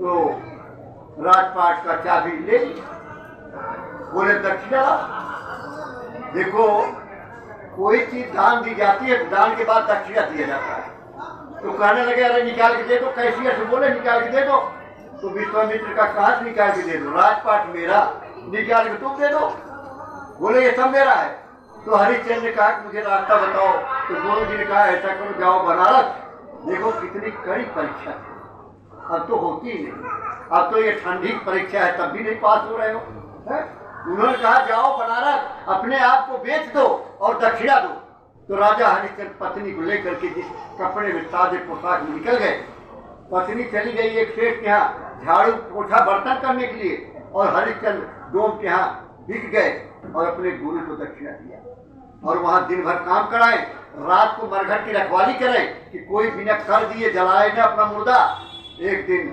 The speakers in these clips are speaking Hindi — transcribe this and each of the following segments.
तो राजपाट का चाबी ले लिया। बोले दक्षिणा देखो, कोई चीज दान दी जाती है, दान के बाद दक्षिणा दिया जाता है। तो कहने लगे अरे निकाल के दे दो। कैसी से बोले निकाल के दे दो। तो विश्वामित्र का कहा निकाल के दे दो, राजपाट मेरा, निकाल के तुम दे दो। बोले ये सब मेरा है। तो हरिश्चंद्र ने कहा कि मुझे रास्ता बताओ। तो गुरु जी ने कहा ऐसा करो, जाओ बनारस, देखो कितनी कड़ी परीक्षा है, अब तो होती ही नहीं, अब तो ये ठंडी परीक्षा है तब भी नहीं पास हो रहे हो। उन्होंने कहा जाओ बनारस, अपने आप को बेच दो और दक्षिणा दो। तो राजा हरिश्चंद्र पत्नी को लेकर के जिस कपड़े में ताजे पोशाक में निकल गए, पत्नी चली गई एक सेठ के यहाँ झाड़ू पोछा बर्तन करने के लिए, और हरिश्चंद्र डोम के यहाँ बिक गए और अपने गुरु को दक्षिणा दिया। और वहां दिन भर काम कराए, रात को मरघट की रखवाली करें कि कोई बिना कर दिए जलाए न अपना मुर्दा। एक दिन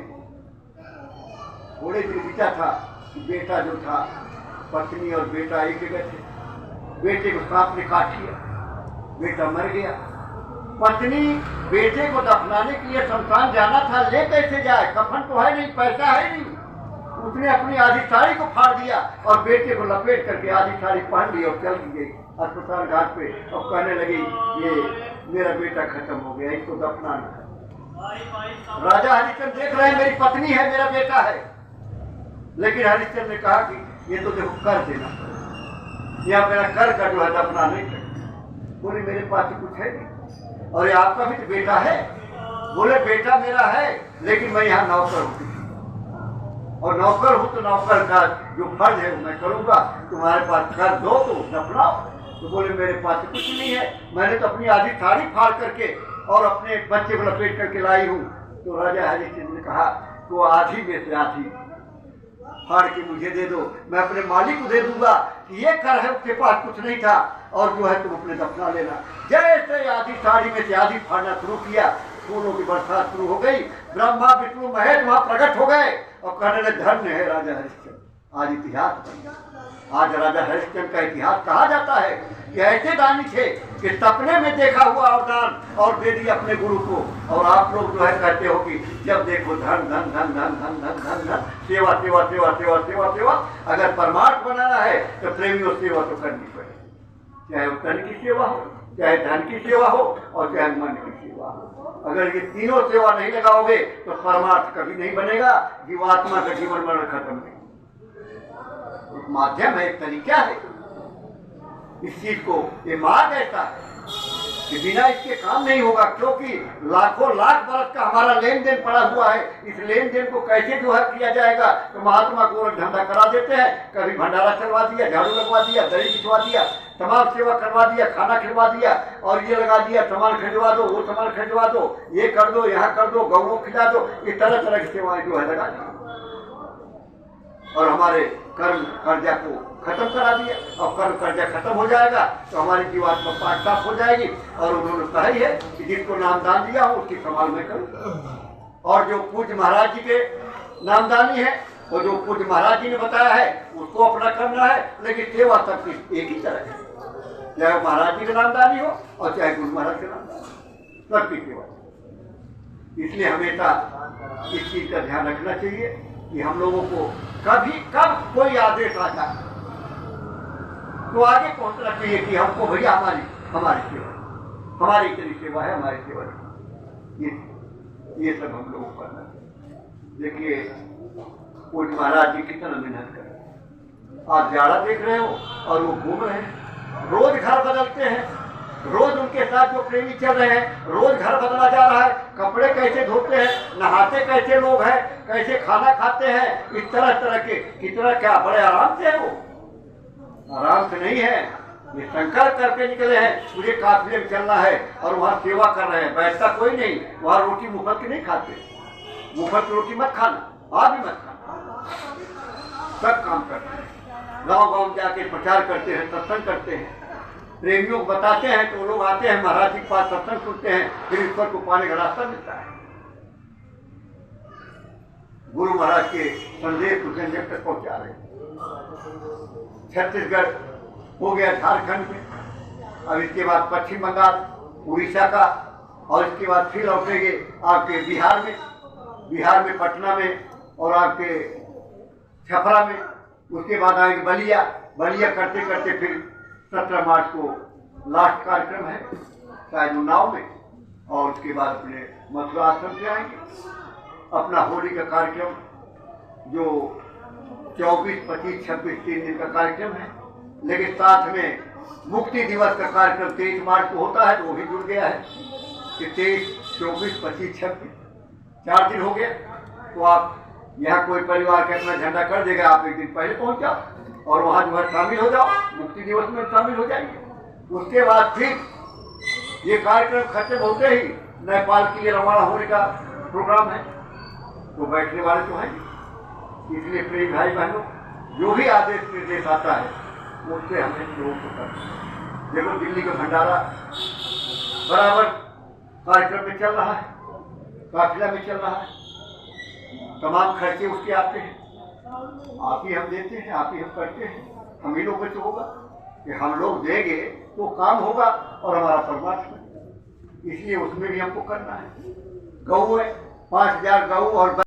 थोड़े दिन बीता था कि बेटा जो था, पत्नी और बेटा एक जगह थे, बेटे को सांप ने काट लिया, बेटा मर गया। पत्नी बेटे को दफनाने के लिए शमशान जाना था, ले कैसे जाए, कफन तो है नहीं, पैसा है नहीं। उसने अपनी आधी साड़ी को फाड़ दिया और बेटे को लपेट करके आधी साड़ी पहन ली और चल गई अस्पताल घाट पे, और कहने लगी ये मेरा बेटा खत्म हो गया, इसको दफनाना है। राजा हरिश्चंद्र देख रहे हैं मेरी पत्नी है, मेरा बेटा है, लेकिन हरिश्चंद्र ने कहा कि ये तो देखो कर देना, यह मेरा कर का जो है दफना नहीं कर। बोले मेरे पास तो कुछ है नहीं, और ये आपका भी तो बेटा है। बोले बेटा मेरा है, लेकिन मैं यहाँ नौकर हूँ, और नौकर हूँ तो नौकर का जो फर्ज है वो मैं करूँगा, तुम्हारे पास कर दो तो दफनाओ। तो बोले मेरे पास कुछ नहीं है, मैंने तो अपनी आधी साड़ी फाड़ करके और अपने बच्चे को लपेट करके लाई हूँ। तो राजा हरिश्चंद्र ने कहा तो आधी में से आधी फाड़ के मुझे दे दो, मैं अपने मालिक को दे दूंगा कि ये कर है, उसके पास कुछ नहीं था, और जो है तुम अपने दफना लेना। जैसे आधी साड़ी में से आधी फाड़ना शुरू किया, फूलों की बरसात शुरू हो गई, ब्रह्मा विष्णु महेश वहां प्रकट हो गए और कहने लगे धन्य है राजा हरिश्चंद्र, आज इतिहास बन गया। आज राजा हरिश्चंद्र का इतिहास कहा जाता है कि ऐसे दानी थे कि सपने में देखा हुआ अवदान और दे दिया अपने गुरु को। और आप लोग जो है कहते हो कि जब देखो धन धन धन धन धन धन धन धन, सेवा सेवा सेवा सेवा सेवा सेवा। अगर परमार्थ बनाना है तो प्रेमियों सेवा तो करनी पड़ेगी, चाहे वो तन की सेवा हो, चाहे धन की सेवा हो, और चाहे मन की सेवा हो। अगर ये तीनों सेवा नहीं लगाओगे तो परमार्थ कभी नहीं बनेगा, जीवात्मा का जीवन मरण खत्म नहीं। एक माध्यम है, एक तरीका है, इस चीज को ये मार्ग ऐसा है कि बिना इसके काम नहीं होगा, क्योंकि लाखों लाख बरस का हमारा लेन देन पड़ा हुआ है। इस लेन देन को कैसे जो है किया जाएगा, तो महात्मा को धंधा करा देते हैं, कभी भंडारा चलवा दिया, झाड़ू लगवा दिया, दही बिछवा दिया, तमाम सेवा करवा दिया, खाना खिलवा दिया, और ये लगा दिया सामान खरीदवा दो, वो सामान खरीदवा दो, ये कर दो, यहाँ कर दो, गौ खिला दो, इस तरह तरह की सेवाएं जो है लगा दी और हमारे कर्म कर्जा को खत्म करा दिया। और कर्म कर्जा खत्म हो जाएगा तो हमारी जीवात्मा पाठ साफ हो जाएगी। और उन्होंने कहा ही है कि जिसको नामदान दिया हो उसकी संभाल में करूँ। और जो पूज्य महाराज जी के नामदानी है, और जो पूज्य महाराज जी ने बताया है उसको अपना करना है, लेकिन सेवा सबकी एक ही तरह है, चाहे महाराज जी का नामदानी हो और चाहे गुरु महाराज का नामदानी, सबकी सेवा। इसलिए हमेशा इस चीज का ध्यान रखना चाहिए कि हम लोगों को कभी कब कोई आदेश आ जाए तो आगे पहुंचना चाहिए कि हमको भैया हमारी सेवा, हमारी इतनी सेवा है, हमारी सेवा ये सब हम लोगों को करना चाहिए। देखिए पूज्य महाराज जी कितना मेहनत कर रहे हैं, आप जाड़ा देख रहे हो और वो घूम रहे हैं, रोज घर बदलते हैं, रोज उनके साथ जो प्रेमी चल रहे हैं, रोज घर बदला जा रहा है, कपड़े कैसे धोते हैं, नहाते कैसे लोग हैं, कैसे खाना खाते हैं, इस तरह के कितना क्या बड़े आराम से है, वो आराम से नहीं है, ये संकल्प करके निकले हैं मुझे काफिले में चलना है और वहाँ सेवा कर रहे हैं। बैठता कोई नहीं, वहाँ रोटी मुफ्त की नहीं खाते, मुफ्त की रोटी मत खाना, आप भी मत खाना, सब काम करते हैं, गाँव गाँव जाके प्रचार करते हैं, सत्संग करते हैं, प्रेमियों को बताते हैं तो वो लोग आते हैं महाराज जी के पास, सत्संग सुनते हैं, फिर ईश्वर को पाने का रास्ता मिलता है। गुरु महाराज के संदेश को जन तक पहुंचा रहे। छत्तीसगढ़ हो गया, झारखंड में, अब इसके बाद पश्चिम बंगाल, उड़ीसा का, और इसके बाद फिर लौटेंगे आपके बिहार में पटना में और आपके छपरा में, उसके बाद आएंगे बलिया। बलिया करते करते फिर 17 मार्च को लास्ट कार्यक्रम है शायद उन्नाव में, और उसके बाद अपने मथुरा आश्रम से आएंगे। अपना होली का कार्यक्रम जो 24, 25, 26 3 दिन का कार्यक्रम है, लेकिन साथ में मुक्ति दिवस का कार्यक्रम 23 मार्च को होता है, तो वो भी जुड़ गया है कि 23, 24, 25, 26 4 दिन हो गए। तो आप यहाँ कोई परिवार के अपना झंडा कर देगा, आप एक दिन पहले पहुँच जाओ और वहाँ जो है शामिल हो जाओ, मुक्ति दिवस में शामिल हो जाएंगे। उसके बाद फिर ये कार्यक्रम खत्म होते ही नेपाल के लिए रवाना होने का प्रोग्राम है, तो बैठने वाले तो हैं। इसलिए प्रिय भाई बहनों, जो भी आदेश निर्देश आता है उससे हमें लोगों को करना है। देखो दिल्ली का भंडारा बराबर कार्यक्रम में चल रहा है, काफिला में चल रहा है, तमाम खर्चे उसके आते हैं, आप ही हम देते हैं, आप ही हम करते हैं। हम ही लोगों से होगा कि हम लोग देंगे तो काम होगा और हमारा परमात्मा, इसलिए उसमें भी हमको करना है। गऊ है 5000 गऊ और